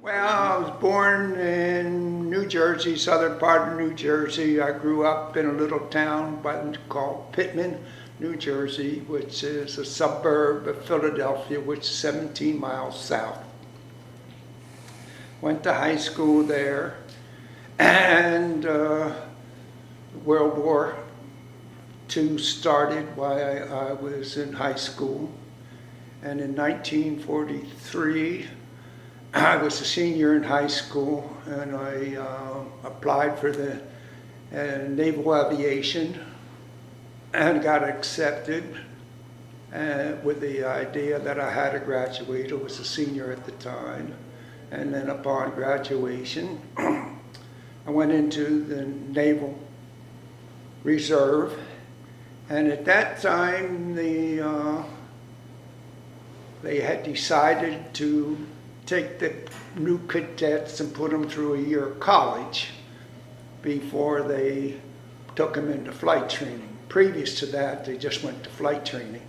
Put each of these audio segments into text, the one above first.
Well, I was born in New Jersey, southern part of New Jersey. I grew up in a little town called Pittman, New Jersey, which is a suburb of Philadelphia, which is 17 miles south. Went to high school there, and World War II started while I was in high school. And in 1943, I was a senior in high school, and I applied for the naval aviation and got accepted with the idea that I had to graduate. I was a senior at the time. And then upon graduation, I went into the Naval Reserve. And at that time, they had decided to take the new cadets and put them through a year of college before they took them into flight training. Previous to that, they just went to flight training.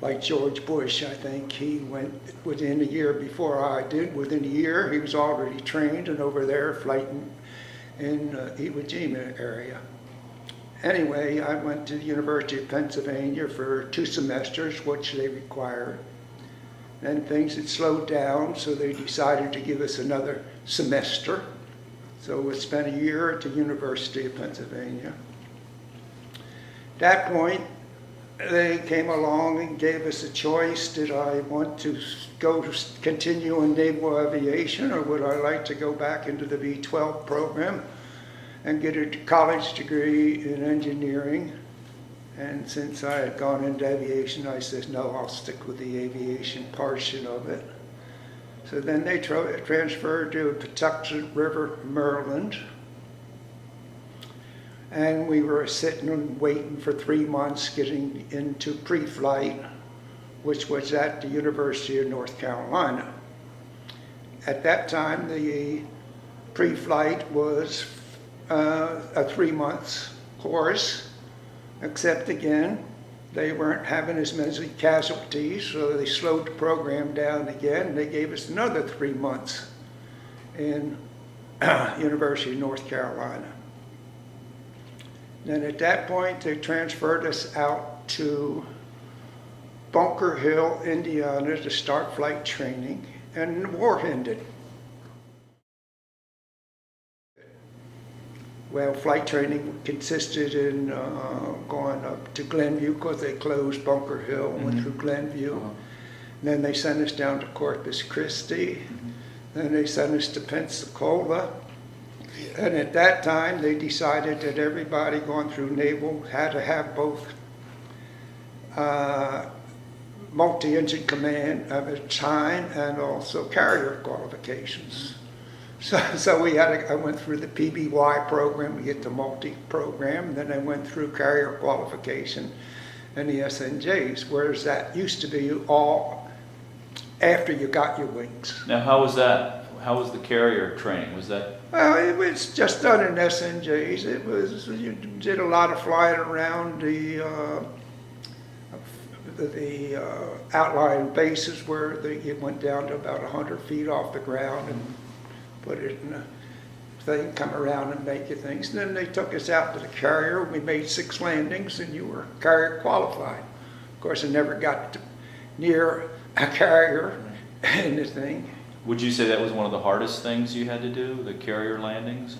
Like George Bush, I think he went within a year before I did. Within a year, he was already trained and over there flighting in Iwo Jima area. Anyway, I went to the University of Pennsylvania for 2 semesters, which they required. Then things had slowed down, so they decided to give us another semester. So we spent a year at the University of Pennsylvania. At that point, they came along and gave us a choice. Did I want to continue in naval aviation, or would I like to go back into the V-12 program and get a college degree in engineering? And since I had gone into aviation, I said, no, I'll stick with the aviation portion of it. So then they transferred to Patuxent River, Maryland. And we were sitting and waiting for 3 months getting into pre-flight, which was at the University of North Carolina. At that time, the pre-flight was a 3 months course, except again, they weren't having as many casualties, so they slowed the program down again, and they gave us another 3 months in University of North Carolina. Then at that point, they transferred us out to Bunker Hill, Indiana to start flight training, and the war ended. Well, flight training consisted in going up to Glenview because they closed Bunker Hill, went through Glenview. Then they sent us down to Corpus Christi. Then they sent us to Pensacola. And at that time, they decided that everybody going through naval had to have both multi-engine command of a time and also carrier qualifications. So I went through the PBY program to get the multi-program, and then I went through carrier qualification and the SNJs, whereas that used to be all after you got your wings. Now, how was that? How was the carrier training? Was that? Well, it was just done in SNJs. It was, you did a lot of flying around the outlying bases where it went down to about 100 feet off the ground and put it in a thing, come around and make your things. And then they took us out to the carrier. We made 6 landings and you were carrier qualified. Of course, I never got near a carrier in the thing. Would you say that was one of the hardest things you had to do, the carrier landings?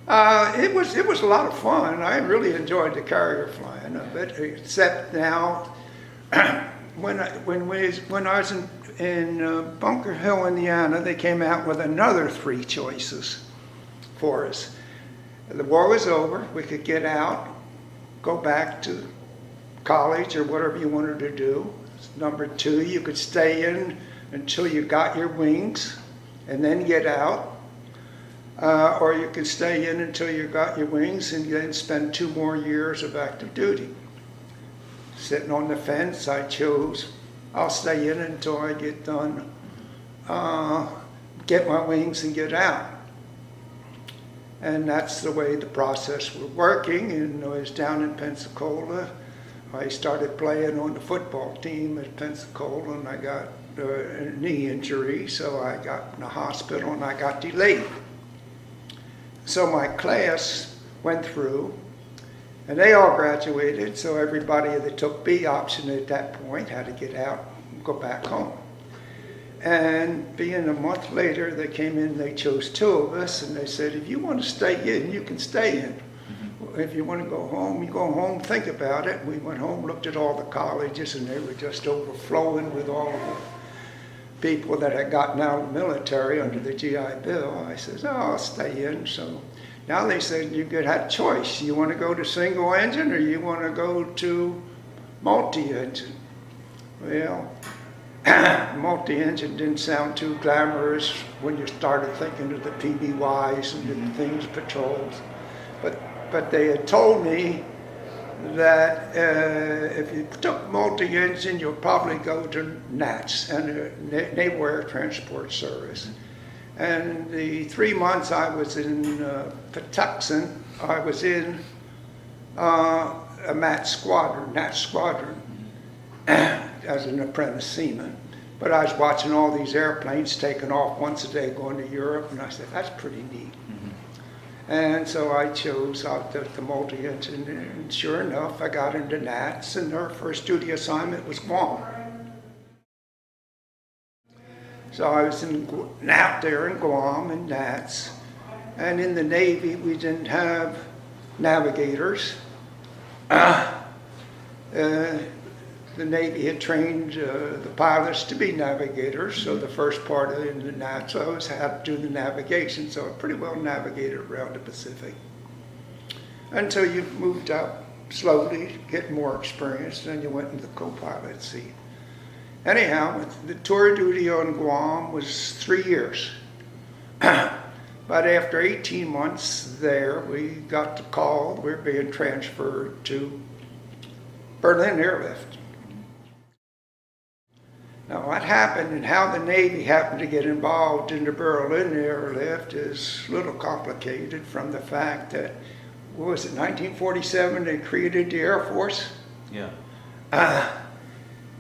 It was a lot of fun. I really enjoyed the carrier flying of it, except now when I was in Bunker Hill, Indiana, they came out with another 3 choices for us. The war was over. We could get out, go back to college or whatever you wanted to do. Number 2, you could stay in until you got your wings and then get out. Or you could stay in until you got your wings and then spend 2 more years of active duty. Sitting on the fence, I chose, I'll stay in until I get done, get my wings and get out. And that's the way the process was working. And I was down in Pensacola. I started playing on the football team at Pensacola, and I got a knee injury, so I got in the hospital and I got delayed. So my class went through, and they all graduated, so everybody that took B option at that point had to get out and go back home. And being a month later, they came in, they chose 2 of us, and they said, if you want to stay in, you can stay in. If you want to go home, you go home, think about it. We went home, looked at all the colleges, and they were just overflowing with all of the people that had gotten out of the military under the GI Bill. I said, oh, I'll stay in. So now they said you could have a choice. You want to go to single engine or you want to go to multi-engine? Well, multi-engine didn't sound too glamorous when you started thinking of the PBYs and the things, patrols. But they had told me that if you took multi-engine, you'll probably go to NATS, and Naval Air Transport Service. And the 3 months I was in Patuxent, I was in a NATS squadron, as an apprentice seaman. But I was watching all these airplanes taking off once a day going to Europe, and I said, that's pretty neat. And so I chose out the multi-engine, and sure enough, I got into NATS, and our first duty assignment was Guam. So I was out there in Guam and NATS, and in the Navy we didn't have navigators. The Navy had trained the pilots to be navigators, so the first part of the NATS I always had to do the navigation, so I pretty well navigated around the Pacific. Until you moved up slowly, get more experience, then you went into the co-pilot seat. Anyhow, the tour duty on Guam was 3 years. But after 18 months there, we got the call, we were being transferred to Berlin Airlift. Now what happened and how the Navy happened to get involved in the Berlin Airlift is a little complicated from the fact that, what was it, 1947 they created the Air Force? Yeah.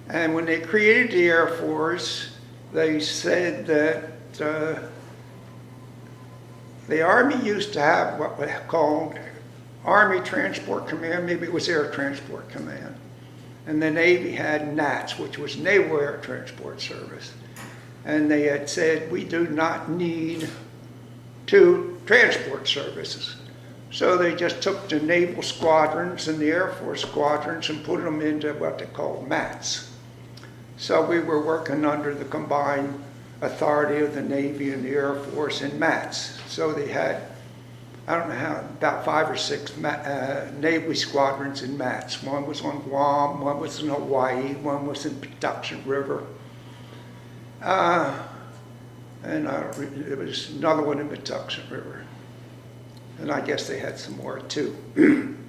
And when they created the Air Force, they said that the Army used to have what was called Army Transport Command, maybe it was Air Transport Command. And the Navy had NATS, which was Naval Air Transport Service. And they had said, we do not need 2 transport services. So they just took the naval squadrons and the Air Force squadrons and put them into what they call MATS. So we were working under the combined authority of the Navy and the Air Force in MATS. So they had, I don't know how, about 5 or 6 Navy squadrons in MATS. One was on Guam, one was in Hawaii, one was in Patuxent River. And there was another one in Patuxent River. And I guess they had some more too.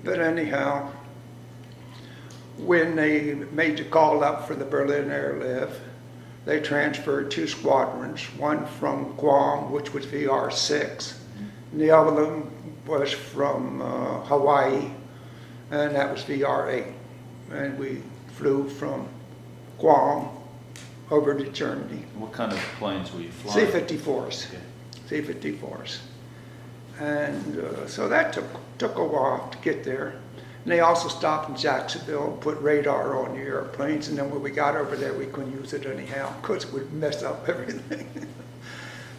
But anyhow, when they made the call up for the Berlin Airlift, they transferred 2 squadrons, one from Guam, which was VR-6, and the other one was from Hawaii, and that was VR-8. And we flew from Guam over to Germany. What kind of planes were you flying? C-54s. Okay. C-54s. And so that took a while to get there. And they also stopped in Jacksonville and put radar on the airplanes, and then when we got over there, we couldn't use it anyhow because it would mess up everything.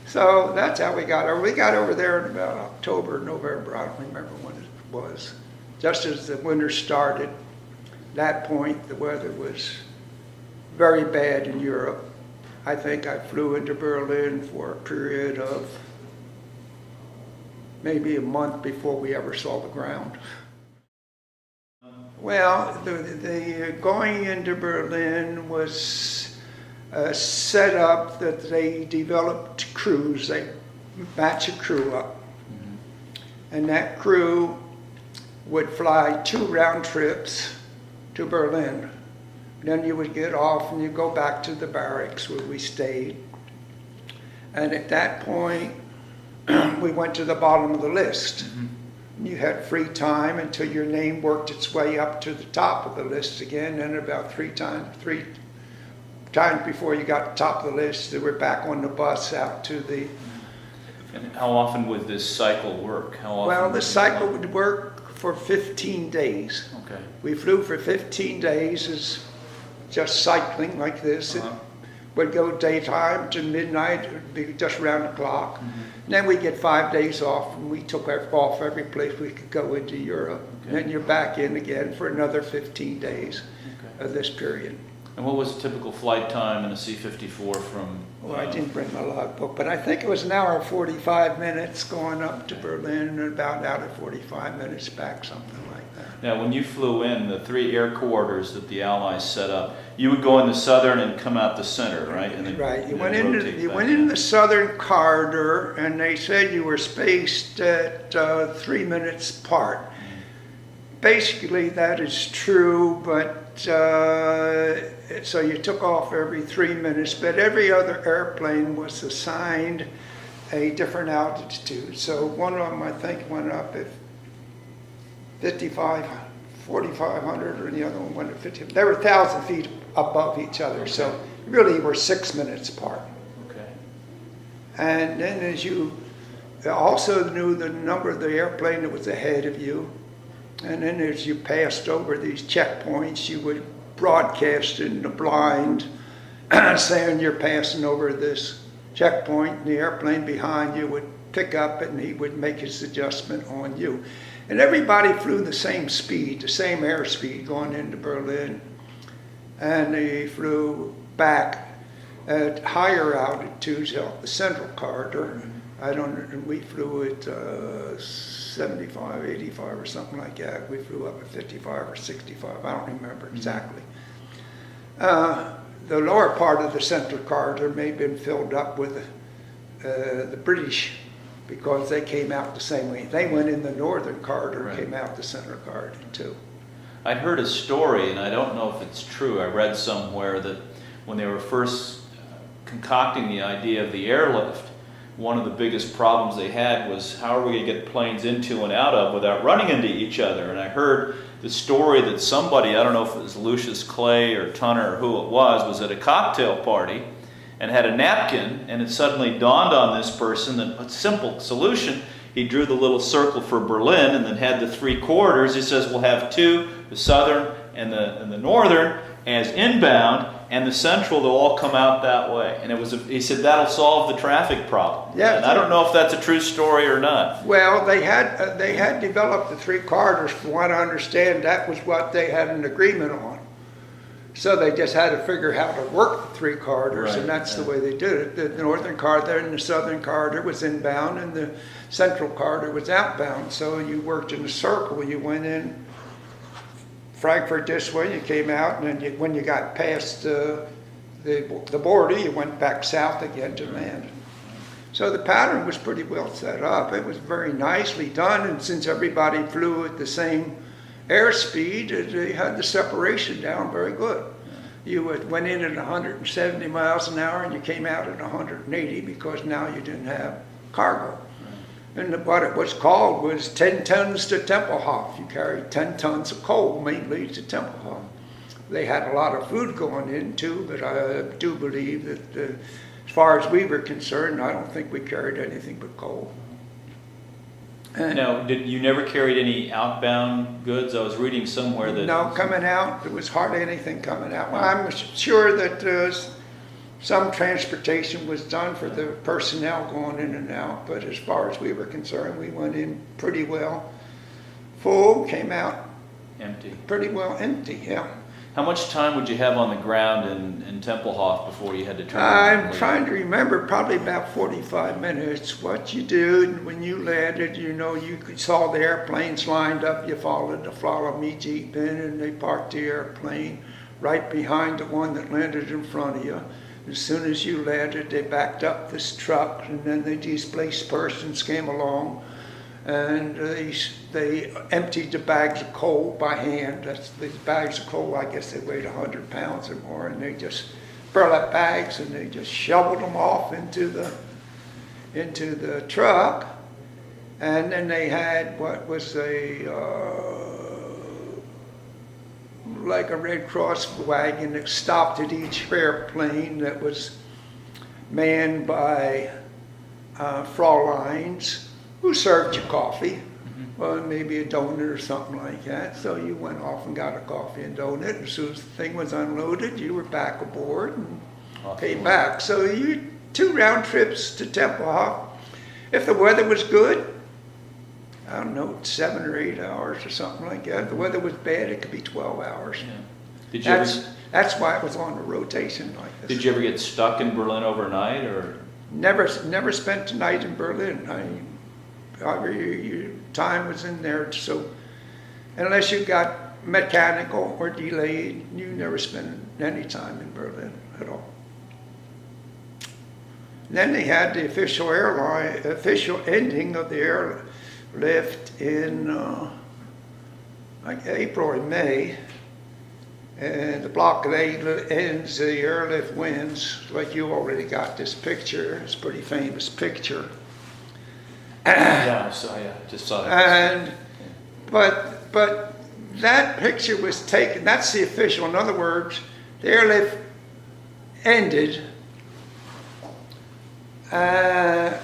So that's how we got over. We got over there in about October, November, I don't remember when it was. Just as the winter started, at that point the weather was very bad in Europe. I think I flew into Berlin for a period of maybe a month before we ever saw the ground. Well, the going into Berlin was set up that they developed crews. They match a crew up. And that crew would fly 2 round trips to Berlin. Then you would get off and you go back to the barracks where we stayed. And at that point, we went to the bottom of the list. You had free time until your name worked its way up to the top of the list again, and about 3 times before you got to the top of the list, they were back on the bus out to the. And how often would this cycle work? How often? Well, would the you cycle fly? would work for 15 days. Okay. We flew for 15 days as just cycling like this. It Uh-huh. would go daytime to midnight, it would be just around the clock. Mm-hmm. Then we get 5 days off, and we took off every place we could go into Europe. Okay. Then you're back in again for another 15 days Okay. of this period. And what was a typical flight time in a C-54 from? Well, I didn't bring my logbook, but I think it was an hour and 45 minutes going up to Berlin, and about an hour and 45 minutes back, something like that. Now, when you flew in, the 3 air corridors that the Allies set up, you would go in the southern and come out the center, right? And then, Right, you and went then into rotate you back went in. in the southern corridor, and they said you were spaced at 3 minutes apart. Basically, that is true, but so you took off every 3 minutes, but every other airplane was assigned a different altitude. So one of them, I think, went up at 4,500, or the other one went at 50. They were 1,000 feet above each other, so really were 6 minutes apart. Okay. And then as you also knew the number of the airplane that was ahead of you, and then as you passed over these checkpoints, you would broadcast in the blind saying you're passing over this checkpoint, and the airplane behind you would pick up and he would make his adjustment on you. And everybody flew the same speed, the same airspeed going into Berlin. And they flew back at higher altitudes out the central corridor. We flew at 75, 85 or something like that. We flew up at 55 or 65, I don't remember exactly. The lower part of the central corridor may have been filled up with the British, because they came out the same way. They went in the northern corridor, Right. came out the center corridor too. I'd heard a story, and I don't know if it's true. I read somewhere that when they were first concocting the idea of the airlift, one of the biggest problems they had was how are we going to get planes into and out of without running into each other? And I heard the story that somebody, I don't know if it was Lucius Clay or Tunner or who it was at a cocktail party and had a napkin, and it suddenly dawned on this person that a simple solution. He drew the little circle for Berlin and then had the 3 corridors. He says we'll have 2, the southern and the northern as inbound, and the central, they'll all come out that way. And he said that'll solve the traffic problem. Yeah. And I don't know if that's a true story or not. Well, they had developed the 3 corridors. From what I understand, that was what they had an agreement on. So they just had to figure how to work the 3 corridors, Right, and that's the yeah. way they did it. The northern corridor and the southern corridor was inbound, and the central corridor was outbound. So you worked in a circle. You went in Frankfurt this way, you came out, and then when you got past the border, you went back south again to land. So the pattern was pretty well set up. It was very nicely done, and since everybody flew at the same airspeed, they had the separation down very good. You went in at 170 miles an hour and you came out at 180 because now you didn't have cargo. And what it was called was 10 tons to Tempelhof. You carried 10 tons of coal mainly to Tempelhof. They had a lot of food going in too, but I do believe that as far as we were concerned, I don't think we carried anything but coal. And Now, you never carried any outbound goods? I was reading somewhere that... no, coming out, there was hardly anything coming out. Well, I'm sure that some transportation was done for the personnel going in and out, but as far as we were concerned, we went in pretty well full, came out Empty. pretty well empty, yeah. How much time would you have on the ground in Tempelhof before you had to turn around and I'm leave? trying to remember, probably about 45 minutes. What you do when you landed, you saw the airplanes lined up, you followed the Follow Me Jeep in, and they parked the airplane right behind the one that landed in front of you. As soon as you landed, they backed up this truck, and then the displaced persons came along, and they emptied the bags of coal by hand. These bags of coal, I guess they weighed 100 pounds or more, and they just burlap bags, and they just shoveled them off into the truck. And then they had what was a looked like a Red Cross wagon that stopped at each airplane that was manned by Fräuleins who served you coffee, well, maybe a donut or something like that. So you went off and got a coffee and donut. As soon as the thing was unloaded, you were back aboard and came back. So you 2 round trips to Tempelhof. If the weather was good, I don't know, 7 or 8 hours or something like that. If the weather was bad, it could be 12 hours. Yeah. Did you That's why it was on a rotation like this. Did you ever get stuck in Berlin overnight, or? Never spent the night in Berlin. Your time was in there, so unless you got mechanical or delayed, you never spent any time in Berlin at all. And then they had the official ending of the airlift in like April or May. And the blockade ends, the airlift wins. Like you already got this picture. It's a pretty famous picture. Yeah, just saw that. And but that picture was taken. That's the official. In other words, the airlift ended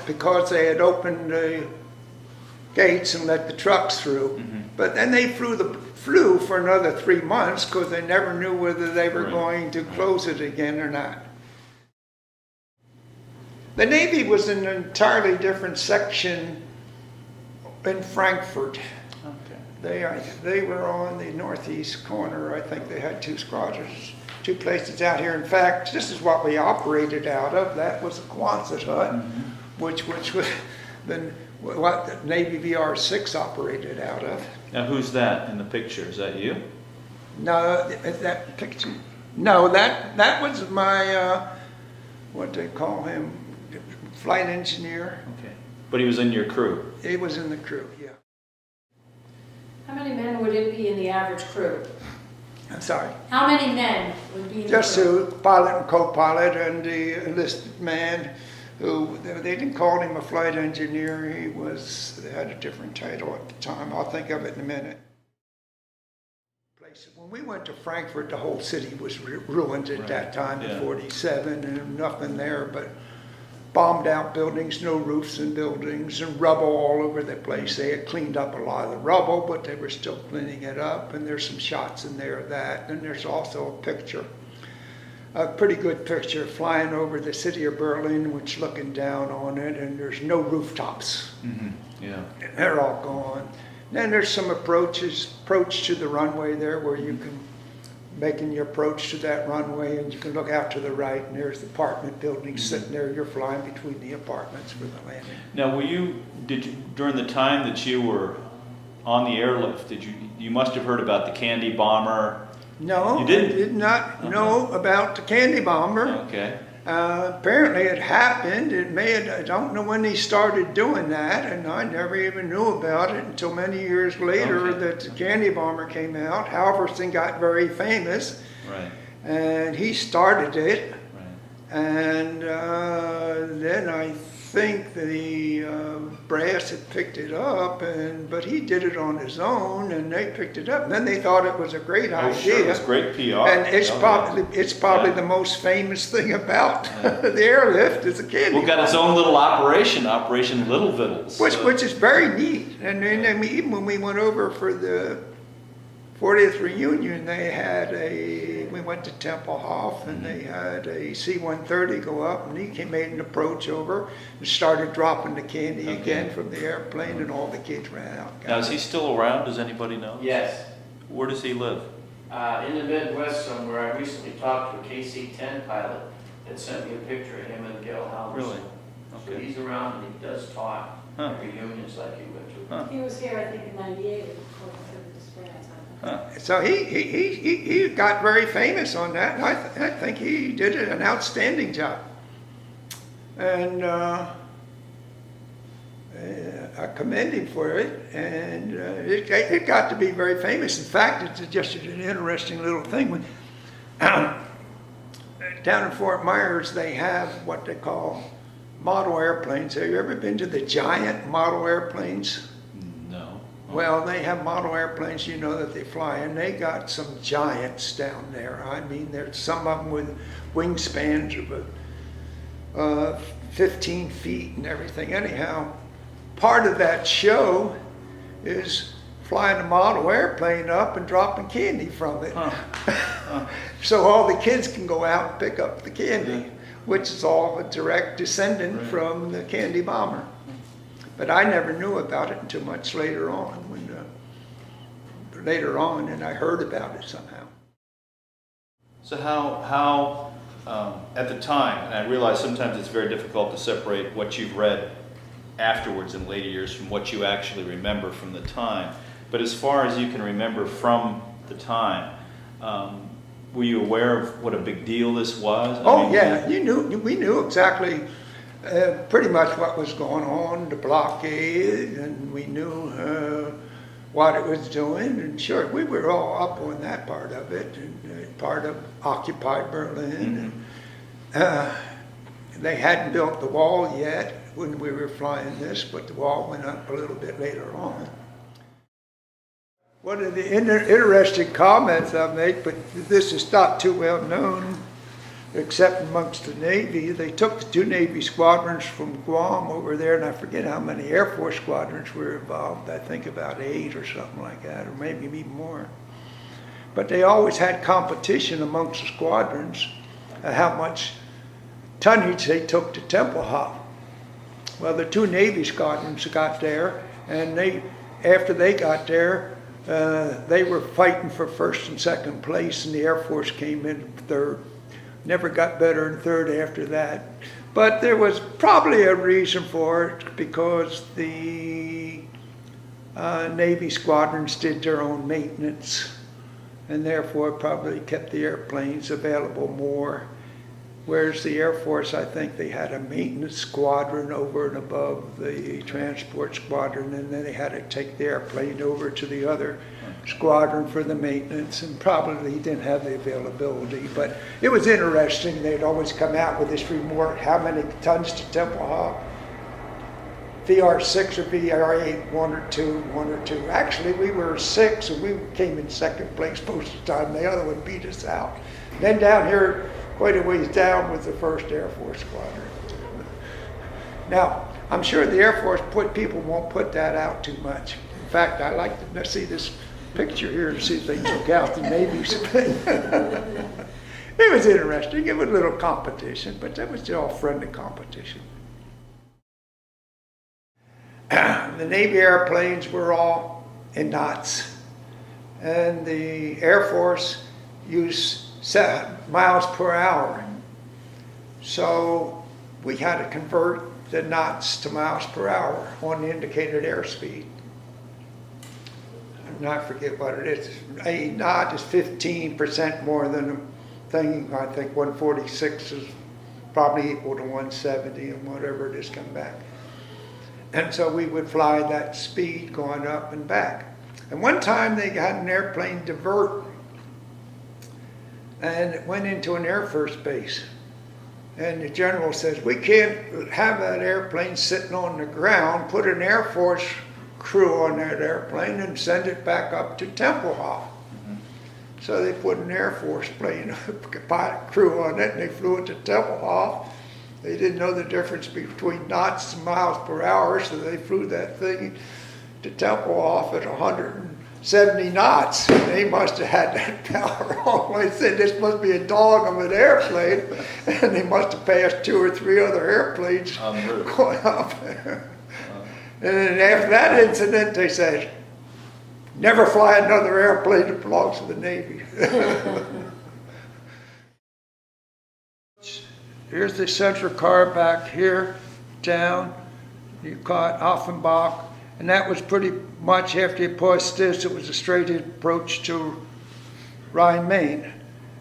because they had opened the gates and let the trucks through. Mm-hmm. But then they flew for another 3 months because they never knew whether they were going to close it again or not. The Navy was in an entirely different section in Frankfurt. Okay. They were on the northeast corner. I think they had 2 squadrons, 2 places out here. In fact, this is what we operated out of. That was a Quonset hut, which was then what the Navy VR-6 operated out of. Now, who's that in the picture? Is that you? No, that picture. No, that was my what they call him, flight engineer. Okay, but he was in your crew. He was in the crew, yeah. How many men would it be in the average crew? I'm sorry. How many men would be in the Just crew? the pilot and co-pilot and the enlisted man. Who they didn't call him a flight engineer. They had a different title at the time. I'll think of it in a minute. When we went to Frankfurt, the whole city was ruined at that time in '47, and nothing there but bombed out buildings, no roofs in buildings, and rubble all over the place. They had cleaned up a lot of the rubble, but they were still cleaning it up, and there's some shots in there of that. And there's also a picture. A pretty good picture flying over the city of Berlin, which looking down on it, and there's no rooftops. Mm-hmm. Yeah. They're all gone. Then there's some approach to the runway there where you can making your approach to that runway, and you can look out to the right, and there's the apartment buildings sitting there. You're flying between the apartments for the landing. Now, did you during the time that you were on the airlift, you must have heard about the candy bomber? No, you didn't? I did not know about the candy bomber. Okay. Apparently it happened. I don't know when he started doing that, and I never even knew about it until many years later that the candy bomber came out. Halvorsen got very famous. Right. And he started it. Right. And then I think the brass had picked it up, but he did it on his own, and they picked it up. And then they thought it was a great idea. Sure, it was great PR. And it's probably the most famous thing about the airlift is a candy. Well, got its own little Operation Little Vittles. Which is very neat. And then I mean, even when we went over for the 40th reunion, we went to Tempelhof, and they had a C-130 go up, and he made an approach over and started dropping the candy again from the airplane, and all the kids ran out. Now, is he still around? Does anybody know? Yes. Where does he live? In the Midwest somewhere. I recently talked to a KC-10 pilot that sent me a picture of him and Gail Halvorsen. Really? So he's around, and he does talk at reunions like he went to. He was here, I think, in '98 for the spring. So he got very famous on that. And I think he did an outstanding job. And I commend him for it. And it got to be very famous. In fact, it's just an interesting little thing. Down in Fort Myers, they have what they call model airplanes. Have you ever been to the giant model airplanes? No. Well, they have model airplanes, you know, that they fly, and they got some giants down there. I mean, there's some of them with wingspans of 15 feet and everything. Anyhow, part of that show is flying a model airplane up and dropping candy from it. So all the kids can go out and pick up the candy, which is all a direct descendant from the candy bomber. But I never knew about it until much later on, and I heard about it somehow. So how at the time, and I realize sometimes it's very difficult to separate what you've read afterwards in later years from what you actually remember from the time, but as far as you can remember from the time, were you aware of what a big deal this was? We knew exactly pretty much what was going on, the blockade, and we knew what it was doing, and sure, we were all up on that part of it, and part of occupied Berlin. And, they hadn't built the wall yet when we were flying this, but the wall went up a little bit later on. One of the interesting comments I make, but this is not too well known, except amongst the Navy, they took the 2 Navy squadrons from Guam over there, and I forget how many Air Force squadrons were involved. I think about 8 or something like that, or maybe even more. But they always had competition amongst the squadrons of how much tonnage they took to Tempelhof. Well, the 2 Navy squadrons got there, and after they got there, they were fighting for first and second place, and the Air Force came in third. Never got better than third after that. But there was probably a reason for it, because the Navy squadrons did their own maintenance, and therefore probably kept the airplanes available more. Whereas the Air Force, I think they had a maintenance squadron over and above the transport squadron, and then they had to take the airplane over to the other squadron for the maintenance, and probably didn't have the availability. But it was interesting. They'd always come out with this report, how many tons to Tempelhof, VR6 or VR8, 1 or 2. Actually, we were 6, and we came in second place most of the time. The other one beat us out. Then down here, quite a ways down, was the 1st Air Force Squadron. Now, I'm sure the Air Force people won't put that out too much. In fact, I like to see this picture here to see if they took out the Navy's thing. It was interesting. It was a little competition, but that was all friendly competition. The Navy airplanes were all in knots, and the Air Force used miles per hour. So we had to convert the knots to miles per hour on the indicated airspeed. And I forget what it is. A knot is 15% more than a thing. I think 146 is probably equal to 170 and whatever it is come back. And so we would fly that speed going up and back. And one time they had an airplane divert, and it went into an Air Force base. And the general says, we can't have that airplane sitting on the ground, put an Air Force crew on that airplane and send it back up to Tempelhof. So they put an Air Force plane, crew on it, and they flew it to Tempelhof. They didn't know the difference between knots and miles per hour, so they flew that thing to Tempelhof at 170 knots. They must have had that power on. They said this must be a dog of an airplane, and they must have passed 2 or 3 other airplanes going up there. And then after that incident, they said, never fly another airplane that belongs to the Navy. Here's the central car back here, down. You caught Offenbach, and that was pretty much after you passed this, it was a straight approach to Rhine-Main.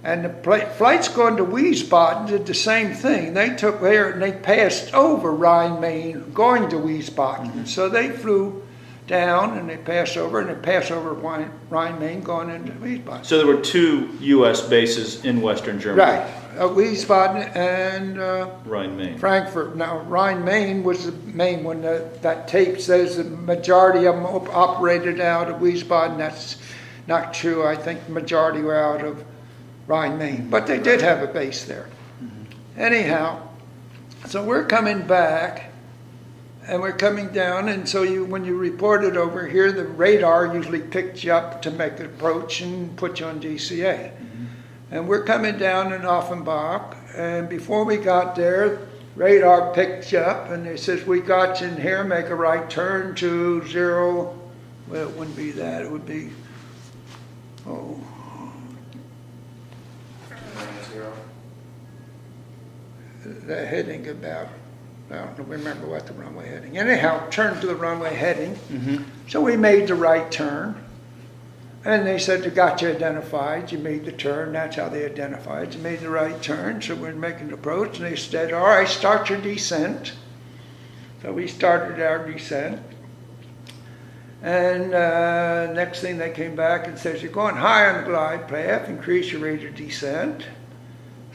And the flights going to Wiesbaden did the same thing. They took there and they passed over Rhine-Main going to Wiesbaden. So they flew down, and they pass over Rhine, Main, going into Wiesbaden. So there were 2 U.S. bases in Western Germany. Right, Wiesbaden and Rhine, Main. Frankfurt. Now, Rhine, Main was the main one. That tape says the majority of them operated out of Wiesbaden. That's not true. I think the majority were out of Rhine, Main. But they did have a base there. Anyhow, so we're coming back, and we're coming down, and so when you reported over here, the radar usually picked you up to make an approach and put you on DCA. And we're coming down in Offenbach, and before we got there, radar picked you up, and it says, we got you in here, make a right turn to 0, well, it wouldn't be that, it would be, the heading about, I don't remember what the runway heading. Anyhow, turn to the runway heading. So we made the right turn. And they said, you got you identified, you made the turn, that's how they identified. You made the right turn, so we're making the approach. And they said, all right, start your descent. So we started our descent. And next thing they came back and says, you're going high on the glide path, increase your rate of descent.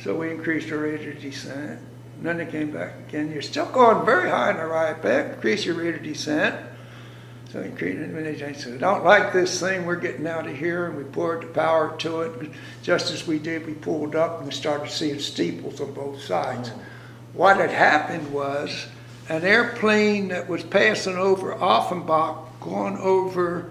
So we increased our rate of descent. And then they came back again, you're still going very high on the right path, increase your rate of descent. So we created, and they said, I don't like this thing, we're getting out of here, and we poured the power to it. Just as we did, we pulled up and we started seeing steeples on both sides. What had happened was an airplane that was passing over Offenbach, going over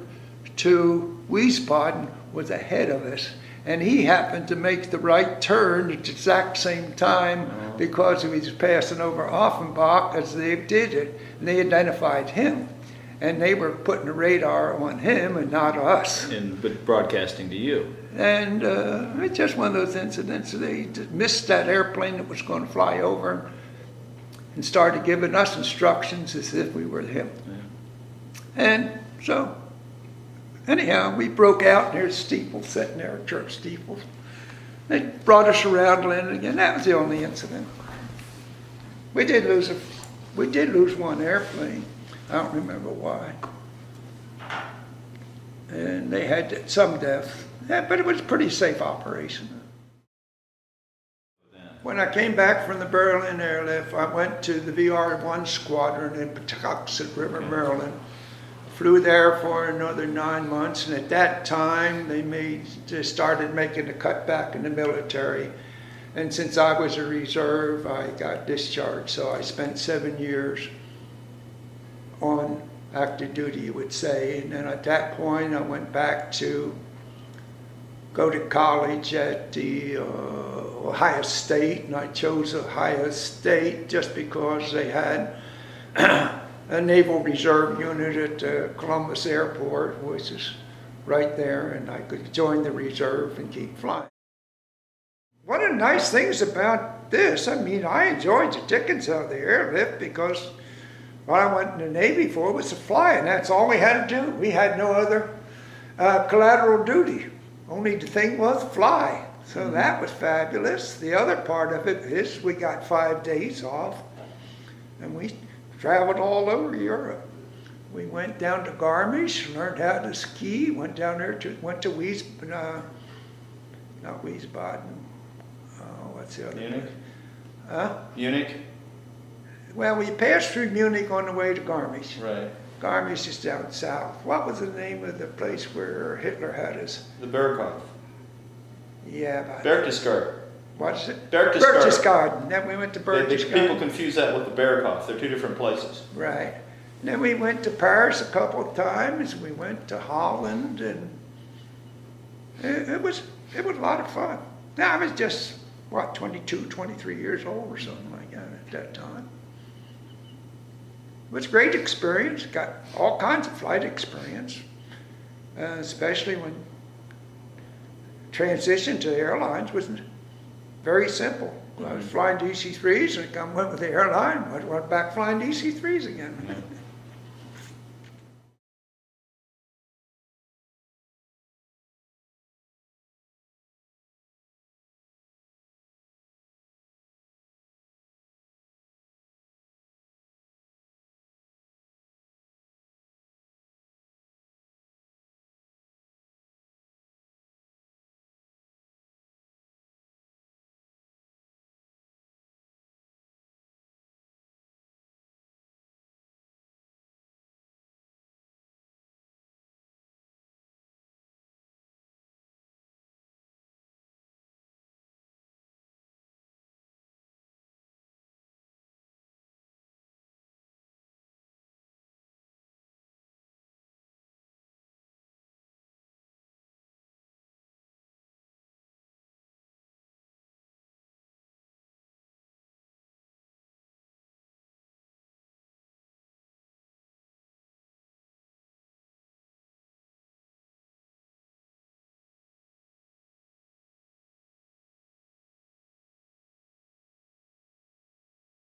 to Wiesbaden, was ahead of us. And he happened to make the right turn at the exact same time because he was passing over Offenbach as they did it. And they identified him. And they were putting the radar on him and not us. But broadcasting to you. And it's just one of those incidents. They missed that airplane that was going to fly over and started giving us instructions as if we were him. Yeah. And so, anyhow, we broke out, and there's steeples sitting there, church steeples. They brought us around, landed again. That was the only incident. We did lose one airplane. I don't remember why. And they had some deaths, but it was a pretty safe operation. When I came back from the Berlin Airlift, I went to the VR-1 squadron in Patuxent River, Maryland. Flew there for another 9 months, and at that time they started making a cut back in the military. And since I was a reserve, I got discharged, so I spent 7 years on active duty, you would say. And then at that point, I went back to go to college at the Ohio State, and I chose Ohio State just because they had a Naval Reserve unit at Columbus Airport, which is right there, and I could join the reserve and keep flying. One of the nice things about this, I mean, I enjoyed the dickens out of the airlift because what I went in the Navy for was to fly, and that's all we had to do. We had no other collateral duty. Only the thing was fly. So that was fabulous. The other part of it is we got 5 days off, and we traveled all over Europe. We went down to Garmisch, learned how to ski, went down there went to Wiesbaden, not Wiesbaden, what's the other Munich? Huh? Munich? Well, we passed through Munich on the way to Garmisch. Right. Garmisch is down south. What was the name of the place where Hitler had his? The Berghof. Yeah. Berchtesgaden. What is it? Berchtesgaden. Berchtesgaden. Then we went to Berchtesgaden. People confuse that with the Berghof. They're 2 different places. Right. And then we went to Paris a couple of times. We went to Holland, and it was a lot of fun. Now, I was just, 22, 23 years old or something like that at that time. It was a great experience. Got all kinds of flight experience, especially when transition to airlines was very simple. I was flying DC-3s, and I went with the airline, I went back flying DC-3s again.